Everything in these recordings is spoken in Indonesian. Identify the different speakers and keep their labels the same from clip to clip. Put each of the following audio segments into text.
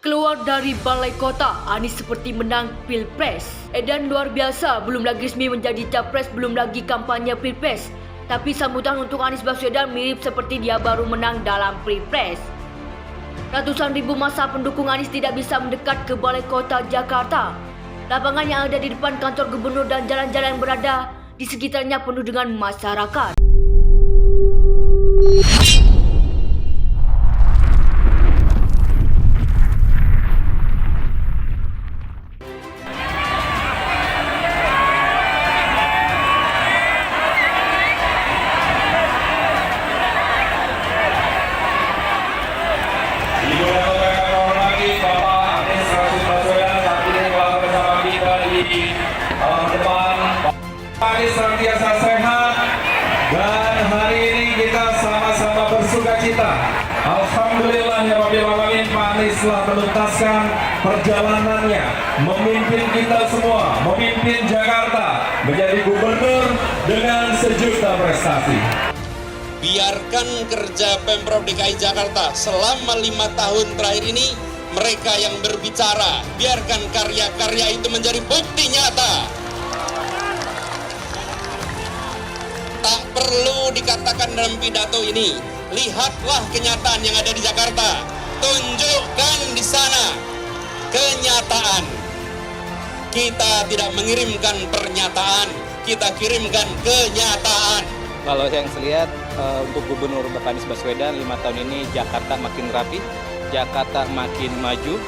Speaker 1: Keluar dari Balai Kota, Anies seperti menang Pilpres. Edan luar biasa, belum lagi resmi menjadi capres, belum lagi kampanye Pilpres. Tapi sambutan untuk Anies Baswedan mirip seperti dia baru menang dalam Pilpres. Ratusan ribu massa pendukung Anies tidak bisa mendekat ke Balai Kota Jakarta. Lapangan yang ada di depan kantor gubernur dan jalan-jalan yang berada di sekitarnya penuh dengan masyarakat.
Speaker 2: Anies senantiasa sehat dan hari ini kita sama-sama bersukacita. Alhamdulillah ya Rabbil Alamin, Pak Anies telah menuntaskan perjalanannya memimpin kita semua, memimpin Jakarta menjadi gubernur dengan sejuta prestasi.
Speaker 3: Biarkan kerja Pemprov DKI Jakarta selama 5 tahun terakhir ini mereka yang berbicara, biarkan karya-karya itu menjadi bukti nyata. Tak perlu dikatakan dalam pidato ini, lihatlah kenyataan yang ada di Jakarta, tunjukkan di sana kenyataan. Kita tidak mengirimkan pernyataan, kita kirimkan kenyataan.
Speaker 4: Kalau yang saya lihat untuk Gubernur Bapak Anies Baswedan 5 tahun ini Jakarta makin rapi, Jakarta makin maju,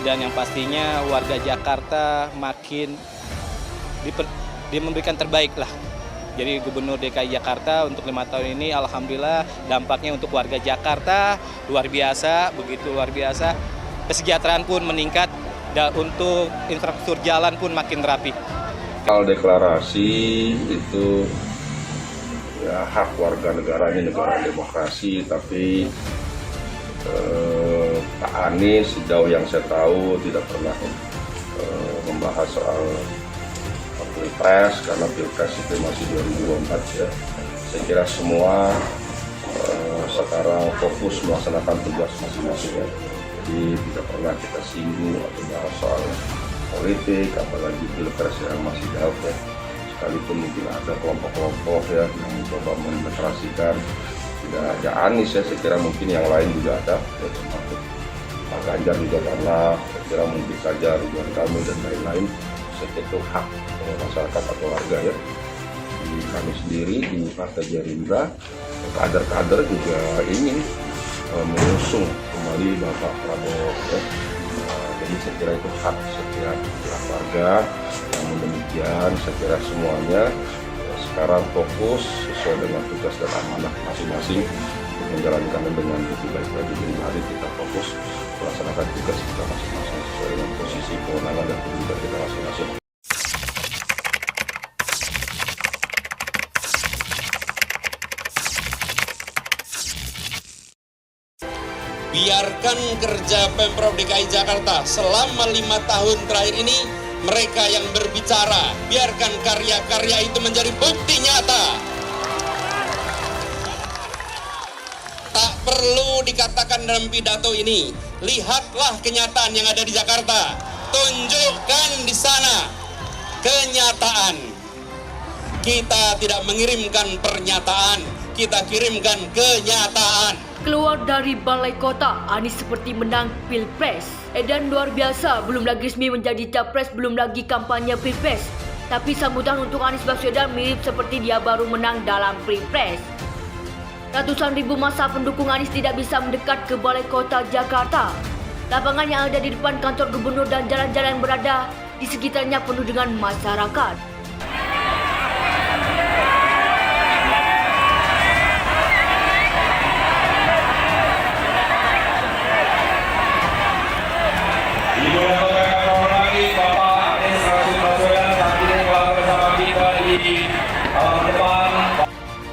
Speaker 4: dan yang pastinya warga Jakarta makin memberikan terbaik lah. Jadi Gubernur DKI Jakarta untuk 5 tahun ini alhamdulillah dampaknya untuk warga Jakarta luar biasa, begitu luar biasa. Kesejahteraan pun meningkat dan untuk infrastruktur jalan pun makin rapi.
Speaker 5: Soal deklarasi itu ya hak warga negara, ini negara demokrasi, tapi Pak Anies sejauh yang saya tahu tidak pernah membahas soal Pilpres, karena Pilpres itu masih 2024 ya. Saya kira semua sekarang fokus melaksanakan tugas masing-masing ya. Jadi tidak pernah kita singgung atau bahas soal politik, apalagi Pilpres yang masih jauh ya. Sekalipun mungkin ada kelompok-kelompok ya yang mencoba mendemonstrasikan, tidak ada Anies ya, saya kira mungkin yang lain juga ada ya, termasuk Pak Ganjar juga karena saya kira mungkin saja Ridwan Kamil dan lain-lain. Saya kira itu hak masyarakat atau warga ya. Di kami sendiri di Partai Gerindra, kader-kader juga ingin mengusung kembali Bapak Prabowo ya. Jadi saya kira itu hak setiap warga. Namun demikian saya kira semuanya sekarang fokus sesuai dengan tugas dan amanah masing-masing untuk menjalankan dengan lebih baik lagi. Jadi mari kita fokus melaksanakan tugas kita masing-masing sesuai dengan posisi kewenangan dan kedudukan kita masing-masing.
Speaker 3: Biarkan kerja Pemprov DKI Jakarta selama 5 tahun terakhir ini mereka yang berbicara, biarkan karya-karya itu menjadi bukti nyata. Tak perlu dikatakan dalam pidato ini, lihatlah kenyataan yang ada di Jakarta, tunjukkan di sana kenyataan. Kita tidak mengirimkan pernyataan, kita kirimkan kenyataan.
Speaker 1: Keluar dari Balai Kota, Anies seperti menang Pilpres. Edan luar biasa, belum lagi resmi menjadi capres, belum lagi kampanye Pilpres. Tapi sambutan untuk Anies Baswedan mirip seperti dia baru menang dalam Pilpres. Ratusan ribu massa pendukung Anies tidak bisa mendekat ke Balai Kota Jakarta. Lapangan yang ada di depan kantor gubernur dan jalan-jalan yang berada di sekitarnya penuh dengan masyarakat.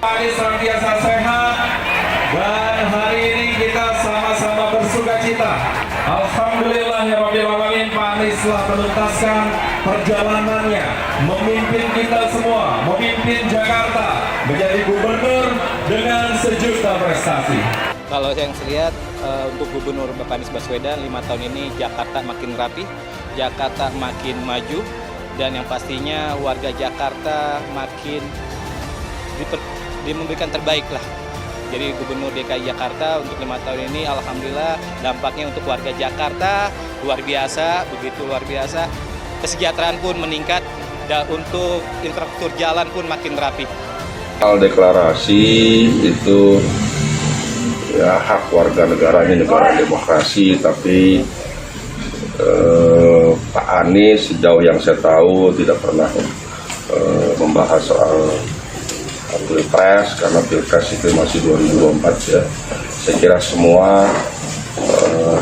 Speaker 2: Anies senantiasa sehat dan hari ini kita sama-sama bersukacita. Alhamdulillah ya Rabbil Alamin, Pak Anies telah menuntaskan perjalanannya memimpin kita semua, memimpin Jakarta menjadi gubernur dengan sejuta prestasi.
Speaker 4: Kalau yang saya lihat untuk Gubernur Bapak Anies Baswedan 5 tahun ini Jakarta makin rapi, Jakarta makin maju, dan yang pastinya warga Jakarta makin memberikan terbaik lah. Jadi Gubernur DKI Jakarta untuk 5 tahun ini alhamdulillah dampaknya untuk warga Jakarta luar biasa, begitu luar biasa. Kesejahteraan pun meningkat dan untuk infrastruktur jalan pun makin rapi.
Speaker 5: Hal deklarasi itu ya hak warga negara, ini negara demokrasi, tapi Pak Anies sejauh yang saya tahu tidak pernah membahas soal Pilpres, karena Pilpres itu masih 2024 ya. Saya kira semua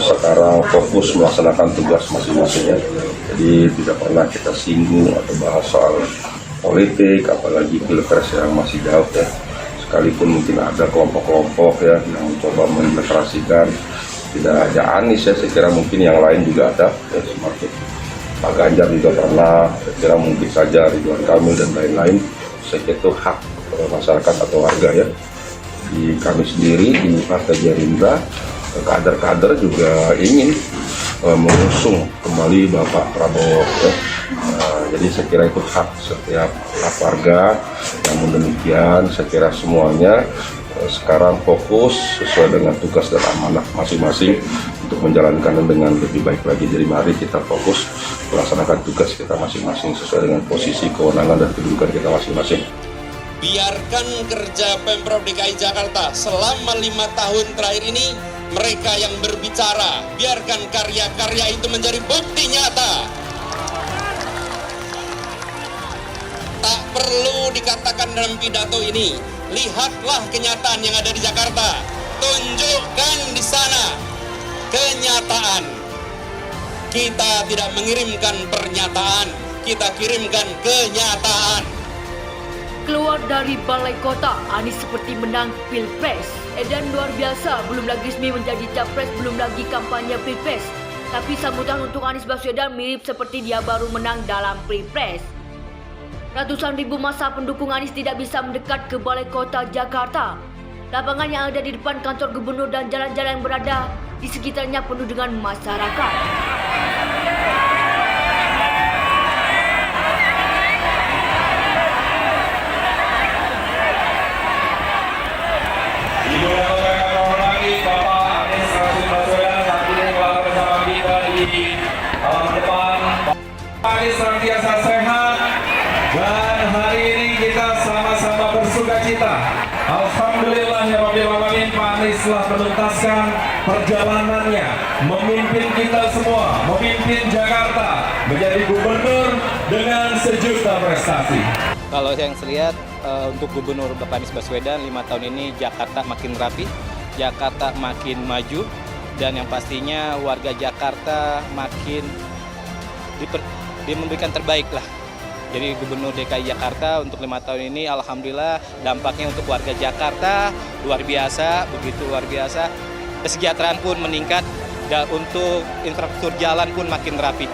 Speaker 5: sekarang fokus melaksanakan tugas masing-masing ya. Jadi tidak pernah kita singgung atau bahas soal politik, apalagi Pilpres yang masih jauh ya. Sekalipun mungkin ada kelompok-kelompok ya yang mencoba mengintegrasikan, tidak hanya Anies ya, saya kira mungkin yang lain juga ada ya, seperti Pak Ganjar juga pernah, saya kira mungkin saja Ridwan Kamil dan lain-lain. Saya kira itu hak masyarakat atau warga ya. Di kami sendiri di Partai Gerindra, kader-kader juga ingin mengusung kembali Bapak Prabowo ya. Jadi saya kira itu hak setiap hak warga. Namun demikian saya kira semuanya sekarang fokus sesuai dengan tugas dan amanah masing-masing untuk menjalankan dengan lebih baik lagi. Jadi mari kita fokus melaksanakan tugas kita masing-masing sesuai dengan posisi, kewenangan, dan kedudukan kita masing-masing.
Speaker 3: Biarkan kerja Pemprov DKI Jakarta selama 5 tahun terakhir ini, mereka yang berbicara, biarkan karya-karya itu menjadi bukti nyata. Tak perlu dikatakan dalam pidato ini, lihatlah kenyataan yang ada di Jakarta, tunjukkan di sana kenyataan. Kita tidak mengirimkan pernyataan, kita kirimkan kenyataan.
Speaker 1: Keluar dari balai kota, Anies seperti menang Pilpres. Edan luar biasa, belum lagi resmi menjadi capres, belum lagi kampanye Pilpres. Tapi sambutan untuk Anies Baswedan mirip seperti dia baru menang dalam Pilpres. Ratusan ribu massa pendukung Anies tidak bisa mendekat ke balai kota Jakarta. Lapangan yang ada di depan kantor gubernur dan jalan-jalan yang berada di sekitarnya penuh dengan masyarakat.
Speaker 2: Anies senantiasa sehat, dan hari ini kita sama-sama bersukacita. Alhamdulillah ya Rabbil Alamin, Pak Anies telah menuntaskan perjalanannya, memimpin kita semua, memimpin Jakarta menjadi gubernur dengan sejuta prestasi.
Speaker 4: Kalau yang saya lihat untuk Gubernur Bapak Anies Baswedan 5 tahun ini Jakarta makin rapi, Jakarta makin maju, dan yang pastinya warga Jakarta makin memberikan terbaik lah. Jadi Gubernur DKI Jakarta untuk 5 tahun ini alhamdulillah dampaknya untuk warga Jakarta luar biasa, begitu luar biasa. Kesejahteraan pun meningkat dan untuk infrastruktur jalan pun makin rapi.